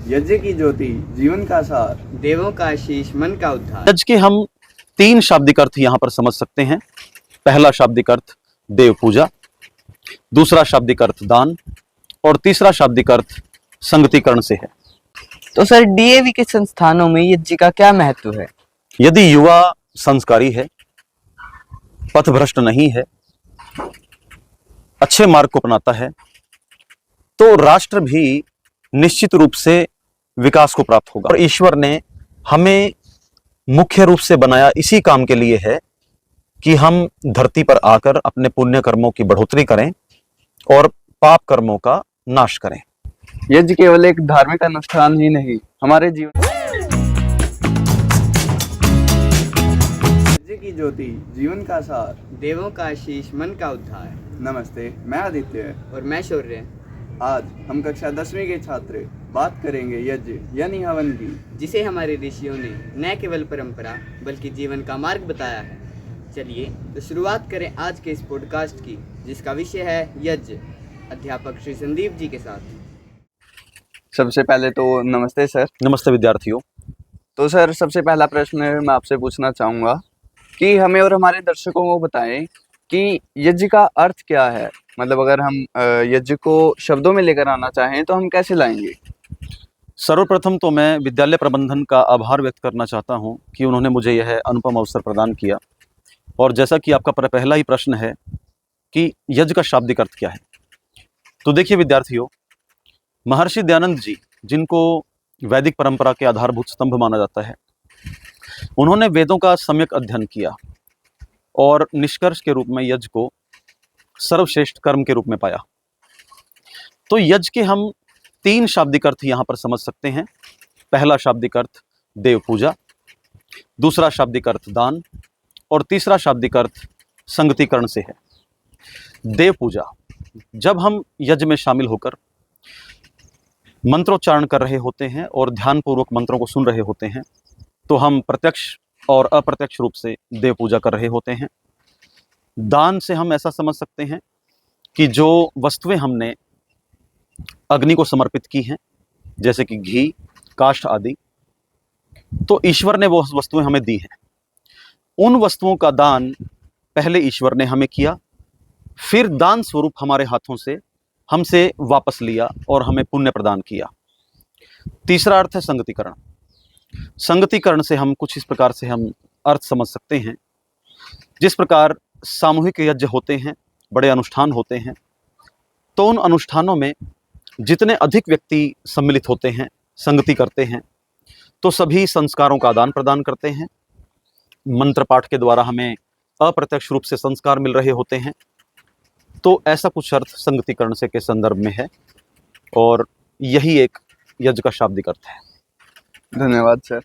यज्ञ की ज्योति जीवन का सार, देवों का आशीष मन का उद्धार। यज्ञ के हम तीन शाब्दिक अर्थ यहाँ पर समझ सकते हैं। पहला शाब्दिक अर्थ देव पूजा, दूसरा शाब्दिक अर्थ दान और तीसरा शाब्दिक अर्थ संगतिकरण से है। तो सर डीएवी के संस्थानों में यज्ञ का क्या महत्व है? यदि युवा संस्कारी है, पथभ्रष्ट नहीं है, अच्छे मार्ग को अपनाता है, तो राष्ट्र भी निश्चित रूप से विकास को प्राप्त होगा। और ईश्वर ने हमें मुख्य रूप से बनाया इसी काम के लिए है कि हम धरती पर आकर अपने पुण्य कर्मों की बढ़ोतरी करें और पाप कर्मों का नाश करें। यज्ञ केवल एक धार्मिक अनुष्ठान ही नहीं, हमारे जीवन यज्ञ की ज्योति जीवन का सार, देवों का आशीष मन का उद्धार। नमस्ते, मैं आदित्य और मैं शौर्य। आज हम कक्षा 10वीं के छात्र बात करेंगे यज्ञ यानी हवन की, जिसे हमारे ऋषियों ने न केवल परंपरा बल्कि जीवन का मार्ग बताया है। चलिए तो शुरुआत करें आज के इस पॉडकास्ट की, जिसका विषय है यज्ञ, अध्यापक श्री संदीप जी के साथ। सबसे पहले तो नमस्ते सर। नमस्ते विद्यार्थियों। तो सर सबसे पहला प्रश्न मैं आपसे पूछना चाहूँगा कि हमें और हमारे दर्शकों को बताएं कि यज्ञ का अर्थ क्या है। मतलब अगर हम यज्ञ को शब्दों में लेकर आना चाहें तो हम कैसे लाएंगे? सर्वप्रथम तो मैं विद्यालय प्रबंधन का आभार व्यक्त करना चाहता हूं कि उन्होंने मुझे यह अनुपम अवसर प्रदान किया। और जैसा कि आपका पहला ही प्रश्न है कि यज्ञ का शाब्दिक अर्थ क्या है, तो देखिए विद्यार्थियों, महर्षि दयानंद जी, जिनको वैदिक परंपरा के आधारभूत स्तंभ माना जाता है, उन्होंने वेदों का सम्यक अध्ययन किया और निष्कर्ष के रूप में यज्ञ को सर्वश्रेष्ठ कर्म के रूप में पाया। तो यज्ञ के हम तीन शाब्दिक अर्थ यहाँ पर समझ सकते हैं। पहला शाब्दिक अर्थ देव पूजा, दूसरा शाब्दिक अर्थ दान और तीसरा शाब्दिक अर्थ संगतिकरण से है। देव पूजा, जब हम यज्ञ में शामिल होकर मंत्रोच्चारण कर रहे होते हैं और ध्यानपूर्वक मंत्रों को सुन रहे होते हैं, तो हम प्रत्यक्ष और अप्रत्यक्ष रूप से देव पूजा कर रहे होते हैं। दान से हम ऐसा समझ सकते हैं कि जो वस्तुएं हमने अग्नि को समर्पित की हैं, जैसे कि घी, काष्ठ आदि, तो ईश्वर ने वो वस्तुएं हमें दी हैं। उन वस्तुओं का दान पहले ईश्वर ने हमें किया, फिर दान स्वरूप हमारे हाथों से हमसे वापस लिया और हमें पुण्य प्रदान किया। तीसरा अर्थ है संगतिकरण। संगतिकरण से हम कुछ इस प्रकार से हम अर्थ समझ सकते हैं, जिस प्रकार सामूहिक यज्ञ होते हैं, बड़े अनुष्ठान होते हैं, तो उन अनुष्ठानों में जितने अधिक व्यक्ति सम्मिलित होते हैं, संगति करते हैं, तो सभी संस्कारों का आदान प्रदान करते हैं। मंत्र पाठ के द्वारा हमें अप्रत्यक्ष रूप से संस्कार मिल रहे होते हैं। तो ऐसा कुछ अर्थ संगतिकरण से के संदर्भ में है और यही एक यज्ञ का शाब्दिक अर्थ है। धन्यवाद सर।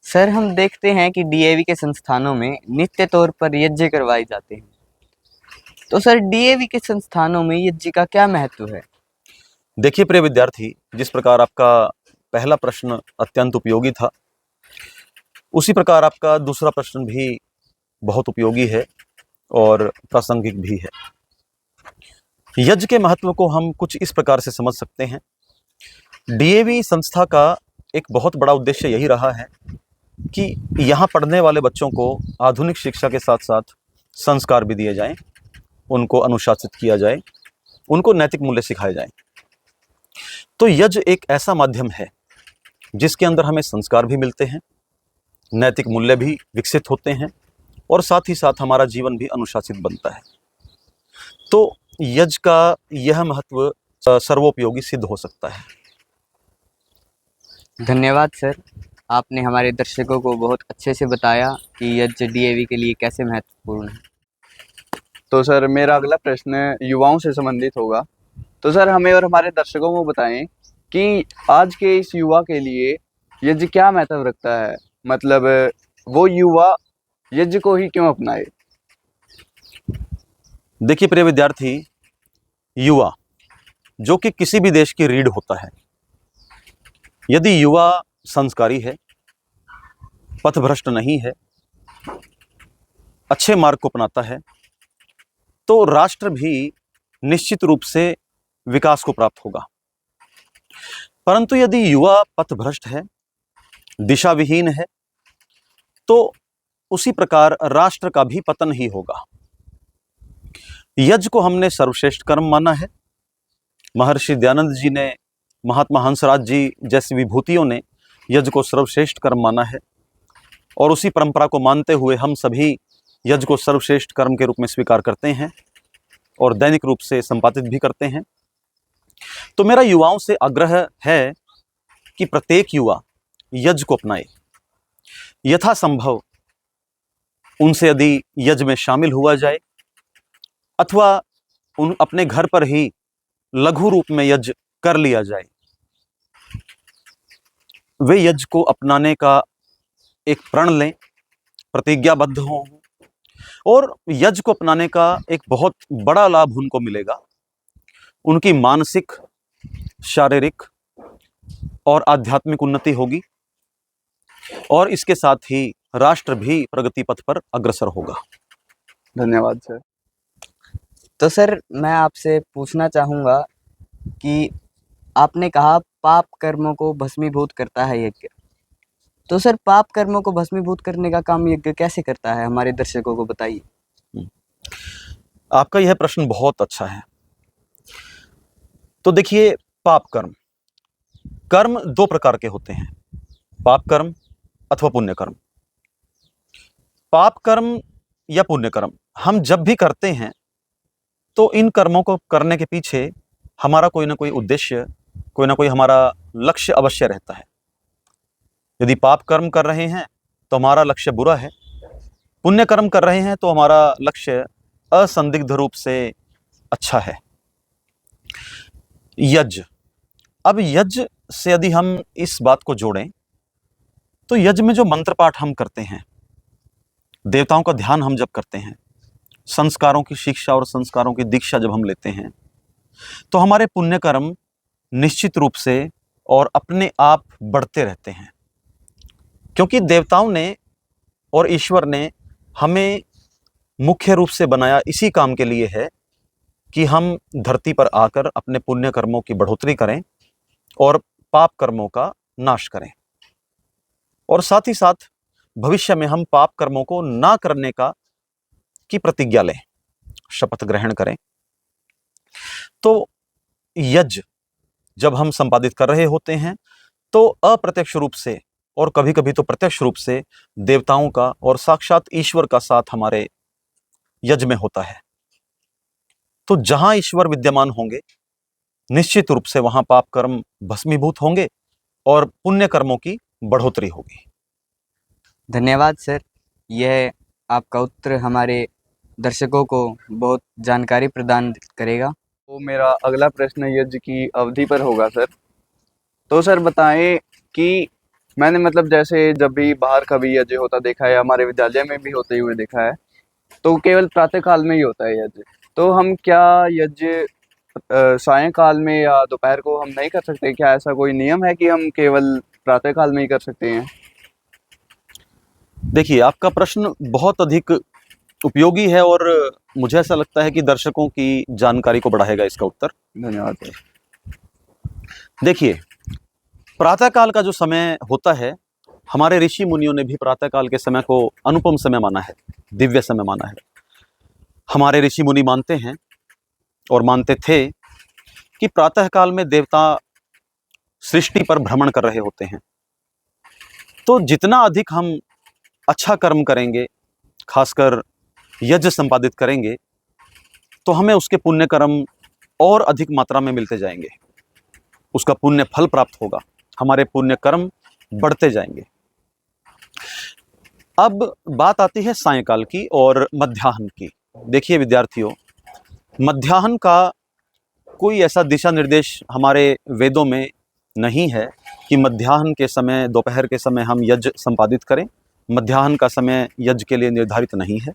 सर हम देखते हैं कि डीएवी के संस्थानों में नित्य तौर पर यज्ञ करवाए जाते हैं। तो सर डीएवी के संस्थानों में यज्ञ का क्या महत्व है? देखिए प्रिय विद्यार्थी, जिस प्रकार आपका पहला प्रश्न अत्यंत उपयोगी था, उसी प्रकार आपका दूसरा प्रश्न भी बहुत उपयोगी है और प्रासंगिक भी है। यज्ञ के महत्व को हम कुछ इस प्रकार से समझ सकते हैं। डीएवी संस्था का एक बहुत बड़ा उद्देश्य यही रहा है कि यहाँ पढ़ने वाले बच्चों को आधुनिक शिक्षा के साथ साथ संस्कार भी दिए जाएं, उनको अनुशासित किया जाए, उनको नैतिक मूल्य सिखाए जाएं। तो यज्ञ एक ऐसा माध्यम है जिसके अंदर हमें संस्कार भी मिलते हैं, नैतिक मूल्य भी विकसित होते हैं और साथ ही साथ हमारा जीवन भी अनुशासित बनता है। तो यज्ञ का यह महत्व सर्वोपयोगी सिद्ध हो सकता है। धन्यवाद सर, आपने हमारे दर्शकों को बहुत अच्छे से बताया कि यज्ञ डीएवी के लिए कैसे महत्वपूर्ण है। तो सर मेरा अगला प्रश्न युवाओं से संबंधित होगा। तो सर हमें और हमारे दर्शकों को बताएं कि आज के इस युवा के लिए यज्ञ क्या महत्व रखता है। मतलब वो युवा यज्ञ को ही क्यों अपनाए? देखिए प्रिय विद्यार्थी, युवा जो कि किसी भी देश की रीढ़ होता है, यदि युवा संस्कारी है, पथभ्रष्ट नहीं है, अच्छे मार्ग को अपनाता है, तो राष्ट्र भी निश्चित रूप से विकास को प्राप्त होगा। परंतु यदि युवा पथभ्रष्ट है, दिशा विहीन है, तो उसी प्रकार राष्ट्र का भी पतन ही होगा। यज्ञ को हमने सर्वश्रेष्ठ कर्म माना है। महर्षि दयानंद जी ने, महात्मा हंसराज जी जैसी विभूतियों ने यज्ञ को सर्वश्रेष्ठ कर्म माना है, और उसी परंपरा को मानते हुए हम सभी यज्ञ को सर्वश्रेष्ठ कर्म के रूप में स्वीकार करते हैं और दैनिक रूप से संपादित भी करते हैं। तो मेरा युवाओं से आग्रह है कि प्रत्येक युवा यज्ञ को अपनाए। यथासंभव उनसे यदि यज्ञ में शामिल हुआ जाए, अथवा उन अपने घर पर ही लघु रूप में यज्ञ कर लिया जाए, वे यज्ञ को अपनाने का एक प्रण लें, प्रतिज्ञाबद्ध हों, और यज्ञ को अपनाने का एक बहुत बड़ा लाभ उनको मिलेगा। उनकी मानसिक, शारीरिक और आध्यात्मिक उन्नति होगी, और इसके साथ ही राष्ट्र भी प्रगति पथ पर अग्रसर होगा। धन्यवाद सर। तो सर मैं आपसे पूछना चाहूँगा कि आपने कहा पाप कर्मों को भस्मीभूत करता है यज्ञ। तो सर पाप कर्मों को भस्मीभूत करने का काम यज्ञ कैसे करता है, हमारे दर्शकों को बताइए। आपका यह प्रश्न बहुत अच्छा है। तो देखिए, पाप कर्म, कर्म दो प्रकार के होते हैं, पाप कर्म अथवा पुण्य कर्म। पाप कर्म या पुण्य कर्म हम जब भी करते हैं तो इन कर्मों को करने के पीछे हमारा कोई ना कोई उद्देश्य, कोई ना कोई हमारा लक्ष्य अवश्य रहता है। यदि पाप कर्म कर रहे हैं तो हमारा लक्ष्य बुरा है, पुण्य कर्म कर रहे हैं तो हमारा लक्ष्य असंदिग्ध रूप से अच्छा है। यज्ञ, अब यज्ञ से यदि हम इस बात को जोड़ें तो यज्ञ में जो मंत्र पाठ हम करते हैं, देवताओं का ध्यान हम जब करते हैं, संस्कारों की शिक्षा और संस्कारों की दीक्षा जब हम लेते हैं, तो हमारे पुण्य कर्म निश्चित रूप से और अपने आप बढ़ते रहते हैं। क्योंकि देवताओं ने और ईश्वर ने हमें मुख्य रूप से बनाया इसी काम के लिए है कि हम धरती पर आकर अपने पुण्य कर्मों की बढ़ोतरी करें और पाप कर्मों का नाश करें, और साथ ही साथ भविष्य में हम पाप कर्मों को ना करने की प्रतिज्ञा लें, शपथ ग्रहण करें। तो यज्ञ जब हम संपादित कर रहे होते हैं तो अप्रत्यक्ष रूप से और कभी कभी तो प्रत्यक्ष रूप से देवताओं का और साक्षात ईश्वर का साथ हमारे यज्ञ में होता है। तो जहां ईश्वर विद्यमान होंगे, निश्चित रूप से वहां पाप कर्म भस्मीभूत होंगे और पुण्य कर्मों की बढ़ोतरी होगी। धन्यवाद सर, यह आपका उत्तर हमारे दर्शकों को बहुत जानकारी प्रदान करेगा। तो मेरा अगला प्रश्न यज्ञ की अवधि पर होगा सर। तो सर बताएं कि मैंने मतलब जैसे जब भी बाहर कभी यज्ञ होता देखा है, हमारे विद्यालय में भी होते हुए देखा है, तो केवल प्रातः काल में ही होता है यज्ञ। तो हम क्या यज्ञ सायंकाल में या दोपहर को हम नहीं कर सकते? क्या ऐसा कोई नियम है कि हम केवल प्रातः काल में ही कर सकते हैं? देखिए, आपका प्रश्न बहुत अधिक उपयोगी है और मुझे ऐसा लगता है कि दर्शकों की जानकारी को बढ़ाएगा इसका उत्तर। धन्यवाद सर। देखिए, प्रातःकाल का जो समय होता है, हमारे ऋषि मुनियों ने भी प्रातःकाल के समय को अनुपम समय माना है, दिव्य समय माना है। हमारे ऋषि मुनि मानते हैं और मानते थे कि प्रातःकाल में देवता सृष्टि पर भ्रमण कर रहे होते हैं। तो जितना अधिक हम अच्छा कर्म करेंगे, खासकर यज्ञ संपादित करेंगे, तो हमें उसके पुण्य कर्म और अधिक मात्रा में मिलते जाएंगे, उसका पुण्य फल प्राप्त होगा, हमारे पुण्य कर्म बढ़ते जाएंगे। अब बात आती है सायंकाल की और मध्याह्न की। देखिए विद्यार्थियों, मध्याह्न का कोई ऐसा दिशा निर्देश हमारे वेदों में नहीं है कि मध्याह्न के समय, दोपहर के समय हम यज्ञ संपादित करें। मध्याह्न का समय यज्ञ के लिए निर्धारित नहीं है।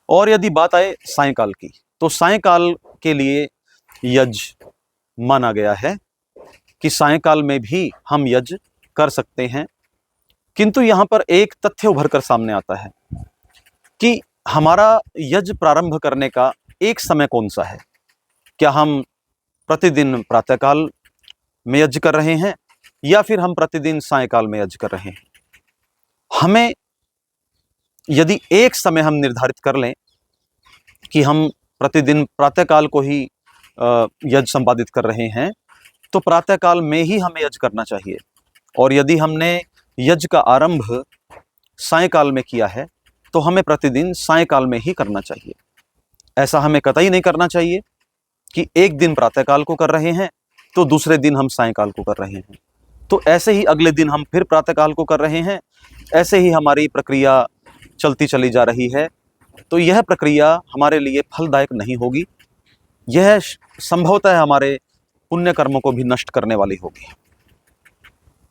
और यदि बात आए सायंकाल की, तो सायंकाल के लिए यज्ञ माना गया है कि सायंकाल में भी हम यज्ञ कर सकते हैं। किंतु यहाँ पर एक तथ्य उभर कर सामने आता है कि हमारा यज्ञ प्रारंभ करने का एक समय कौन सा है। क्या हम प्रतिदिन प्रातःकाल में यज्ञ कर रहे हैं या फिर हम प्रतिदिन सायंकाल में यज्ञ कर रहे हैं, हमें यदि एक समय हम निर्धारित कर लें कि हम प्रतिदिन प्रातःकाल को ही यज्ञ संपादित कर रहे हैं, तो प्रातःकाल में ही हमें यज्ञ करना चाहिए। और यदि हमने यज्ञ का आरंभ सायंकाल में किया है तो हमें प्रतिदिन सायंकाल में ही करना चाहिए। ऐसा हमें कतई नहीं करना चाहिए कि एक दिन प्रातःकाल को कर रहे हैं तो दूसरे दिन हम सायंकाल को कर रहे हैं, तो ऐसे ही अगले दिन हम फिर प्रातःकाल को कर रहे हैं, ऐसे ही हमारी प्रक्रिया चलती चली जा रही है। तो यह प्रक्रिया हमारे लिए फलदायक नहीं होगी, यह संभवतः हमारे पुण्य कर्मों को भी नष्ट करने वाली होगी।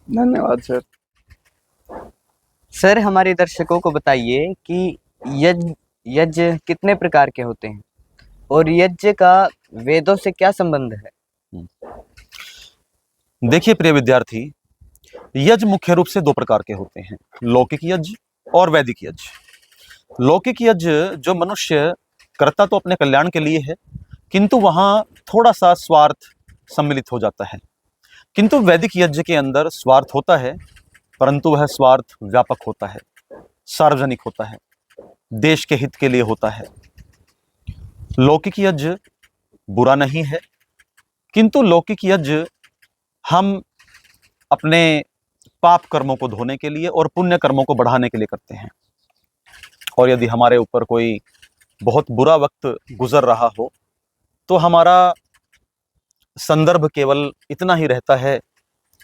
धन्यवाद सर। सर, हमारे दर्शकों को बताइए कि यज्ञ कितने प्रकार के होते हैं और यज्ञ का वेदों से क्या संबंध है? देखिए प्रिय विद्यार्थी, यज्ञ मुख्य रूप से दो प्रकार के होते हैं, लौकिक यज्ञ और वैदिक यज्ञ। लौकिक यज्ञ जो मनुष्य करता तो अपने कल्याण के लिए है, किंतु वहाँ थोड़ा सा स्वार्थ सम्मिलित हो जाता है। किंतु वैदिक यज्ञ के अंदर स्वार्थ होता है, परंतु वह स्वार्थ व्यापक होता है, सार्वजनिक होता है, देश के हित के लिए होता है। लौकिक यज्ञ बुरा नहीं है, किंतु लौकिक यज्ञ हम अपने पाप कर्मों को धोने के लिए और पुण्य कर्मों को बढ़ाने के लिए करते हैं। और यदि हमारे ऊपर कोई बहुत बुरा वक्त गुजर रहा हो तो हमारा संदर्भ केवल इतना ही रहता है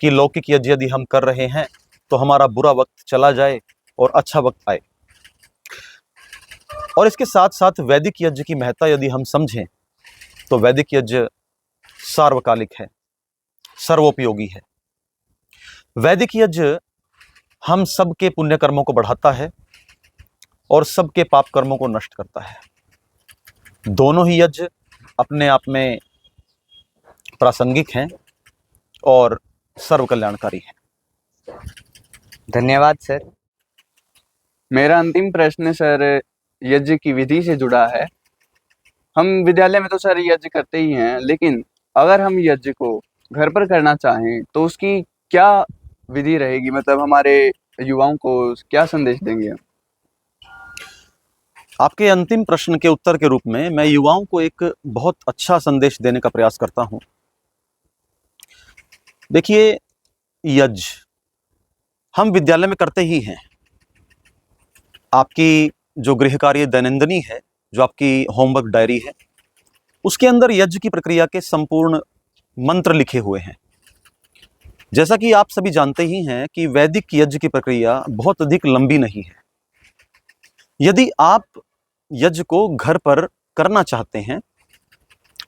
कि लौकिक यज्ञ यदि हम कर रहे हैं तो हमारा बुरा वक्त चला जाए और अच्छा वक्त आए। और इसके साथ साथ वैदिक यज्ञ की महत्ता यदि हम समझें तो वैदिक यज्ञ सार्वकालिक है, सर्वोपयोगी है। वैदिक यज्ञ हम सबके पुण्य कर्मों को बढ़ाता है और सबके पाप कर्मों को नष्ट करता है। दोनों ही यज्ञ अपने आप में प्रासंगिक हैं और सर्व कल्याणकारी हैं। धन्यवाद सर। मेरा अंतिम प्रश्न सर यज्ञ की विधि से जुड़ा है। हम विद्यालय में तो सर यज्ञ करते ही हैं, लेकिन अगर हम यज्ञ को घर पर करना चाहें तो उसकी क्या विधि रहेगी? मतलब हमारे युवाओं को क्या संदेश देंगे? आपके अंतिम प्रश्न के उत्तर के रूप में मैं युवाओं को एक बहुत अच्छा संदेश देने का प्रयास करता हूं। देखिए, यज्ञ हम विद्यालय में करते ही हैं। आपकी जो गृह कार्य दैनंदिनी है, जो आपकी होमवर्क डायरी है, उसके अंदर यज्ञ की प्रक्रिया के संपूर्ण मंत्र लिखे हुए हैं। जैसा कि आप सभी जानते ही हैं कि वैदिक यज्ञ की प्रक्रिया बहुत अधिक लंबी नहीं है। यदि आप यज्ञ को घर पर करना चाहते हैं,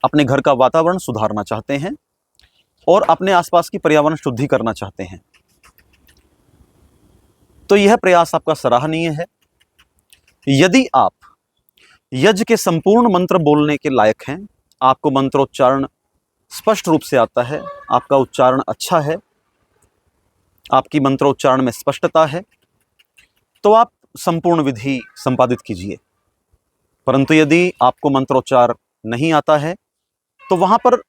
अपने घर का वातावरण सुधारना चाहते हैं और अपने आसपास की पर्यावरण शुद्धि करना चाहते हैं, तो यह प्रयास आपका सराहनीय है। यदि आप यज्ञ के संपूर्ण मंत्र बोलने के लायक हैं, आपको मंत्रोच्चारण स्पष्ट रूप से आता है, आपका उच्चारण अच्छा है, आपकी मंत्रोच्चारण में स्पष्टता है, तो आप संपूर्ण विधि संपादित कीजिए। परंतु यदि आपको मंत्रोच्चार नहीं आता है तो वहां पर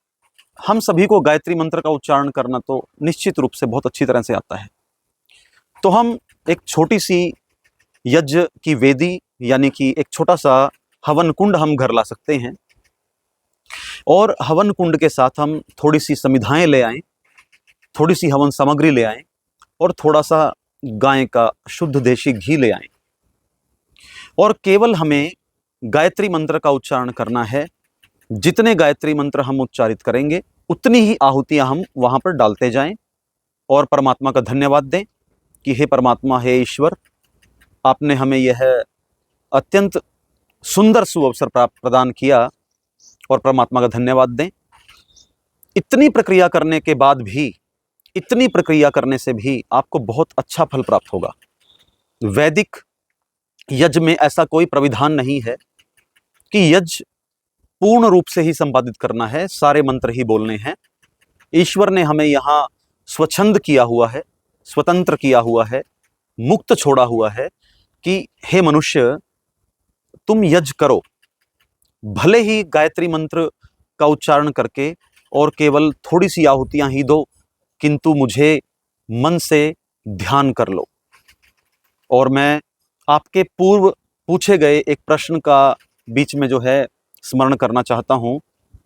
हम सभी को गायत्री मंत्र का उच्चारण करना तो निश्चित रूप से बहुत अच्छी तरह से आता है। तो हम एक छोटी सी यज्ञ की वेदी यानी कि एक छोटा सा हवन कुंड हम घर ला सकते हैं और हवन कुंड के साथ हम थोड़ी सी समिधाएं ले आएं, थोड़ी सी हवन सामग्री ले आएं और थोड़ा सा गाय का शुद्ध देशी घी ले आएं और केवल हमें गायत्री मंत्र का उच्चारण करना है। जितने गायत्री मंत्र हम उच्चारित करेंगे उतनी ही आहुतियां हम वहां पर डालते जाएं और परमात्मा का धन्यवाद दें कि हे परमात्मा, हे ईश्वर, आपने हमें यह अत्यंत सुंदर सुअवसर प्रदान किया और परमात्मा का धन्यवाद दें। इतनी प्रक्रिया करने के बाद भी, इतनी प्रक्रिया करने से भी आपको बहुत अच्छा फल प्राप्त होगा। वैदिक यज्ञ में ऐसा कोई प्राविधान नहीं है कि यज्ञ पूर्ण रूप से ही संपादित करना है, सारे मंत्र ही बोलने हैं। ईश्वर ने हमें यहाँ स्वच्छंद किया हुआ है, स्वतंत्र किया हुआ है, मुक्त छोड़ा हुआ है कि हे मनुष्य, तुम यज्ञ करो, भले ही गायत्री मंत्र का उच्चारण करके और केवल थोड़ी सी आहुतियां ही दो, किंतु मुझे मन से ध्यान कर लो। और मैं आपके पूर्व पूछे गए एक प्रश्न का बीच में जो है स्मरण करना चाहता हूँ।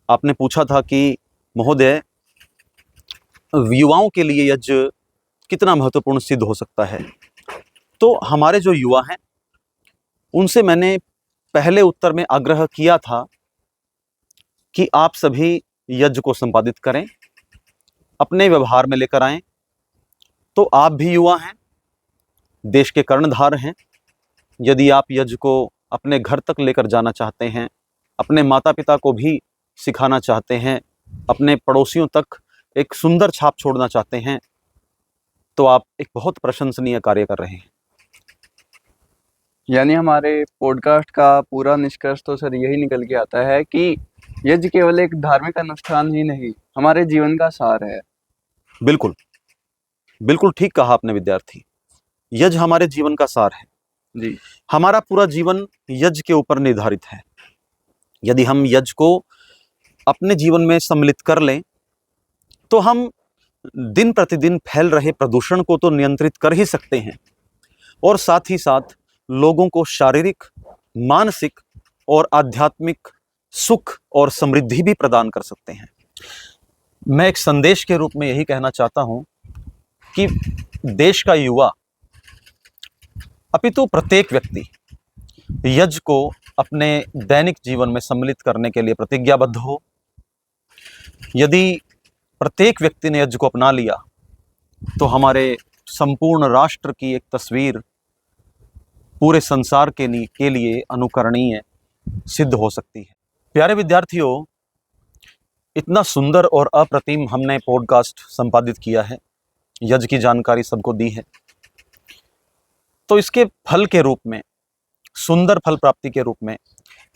आपने पूछा था कि महोदय, युवाओं के लिए यज्ञ कितना महत्वपूर्ण सिद्ध हो सकता है। तो हमारे जो युवा हैं उनसे मैंने पहले उत्तर में आग्रह किया था कि आप सभी यज्ञ को संपादित करें, अपने व्यवहार में लेकर आएं। तो आप भी युवा हैं, देश के कर्णधार हैं। यदि आप यज्ञ को अपने घर तक लेकर जाना चाहते हैं, अपने माता पिता को भी सिखाना चाहते हैं, अपने पड़ोसियों तक एक सुंदर छाप छोड़ना चाहते हैं, तो आप एक बहुत प्रशंसनीय कार्य कर रहे हैं। यानी हमारे पॉडकास्ट का पूरा निष्कर्ष तो सर यही निकल के आता है कि यज्ञ केवल एक धार्मिक अनुष्ठान ही नहीं, हमारे जीवन का सार है। बिल्कुल बिल्कुल ठीक कहा आपने विद्यार्थी। यज्ञ हमारे जीवन का सार है जी। हमारा पूरा जीवन यज्ञ के ऊपर निर्धारित है। यदि हम यज्ञ को अपने जीवन में सम्मिलित कर लें तो हम दिन प्रतिदिन फैल रहे प्रदूषण को तो नियंत्रित कर ही सकते हैं, और साथ ही साथ लोगों को शारीरिक, मानसिक और आध्यात्मिक सुख और समृद्धि भी प्रदान कर सकते हैं। मैं एक संदेश के रूप में यही कहना चाहता हूं कि देश का युवा, अपितु प्रत्येक व्यक्ति यज्ञ को अपने दैनिक जीवन में सम्मिलित करने के लिए प्रतिज्ञाबद्ध हो। यदि प्रत्येक व्यक्ति ने यज्ञ को अपना लिया तो हमारे संपूर्ण राष्ट्र की एक तस्वीर पूरे संसार के लिए अनुकरणीय सिद्ध हो सकती है। प्यारे विद्यार्थियों, इतना सुंदर और अप्रतिम हमने पॉडकास्ट संपादित किया है, यज्ञ की जानकारी सबको दी है। तो इसके फल के रूप में, सुंदर फल प्राप्ति के रूप में,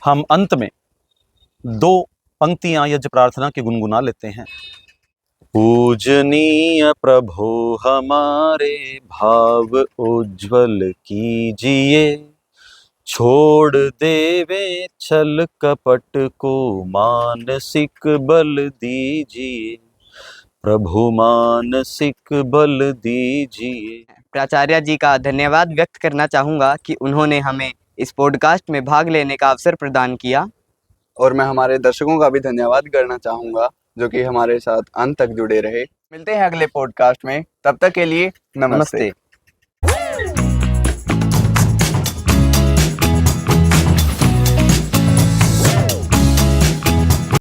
हम अंत में 2 पंक्तियां यज्ञ प्रार्थना की गुनगुना लेते हैं। पूजनीय प्रभु हमारे भाव उज्जवल कीजिए, छोड़ देवे छल कपट को मानसिक बल दीजिए, प्रभु मानसिक बल दीजिए। प्राचार्य जी का धन्यवाद व्यक्त करना चाहूँगा कि उन्होंने हमें इस पॉडकास्ट में भाग लेने का अवसर प्रदान किया। और मैं हमारे दर्शकों का भी धन्यवाद करना चाहूँगा जो कि हमारे साथ अंत तक जुड़े रहे। मिलते हैं अगले पॉडकास्ट में, तब तक के लिए नमस्ते।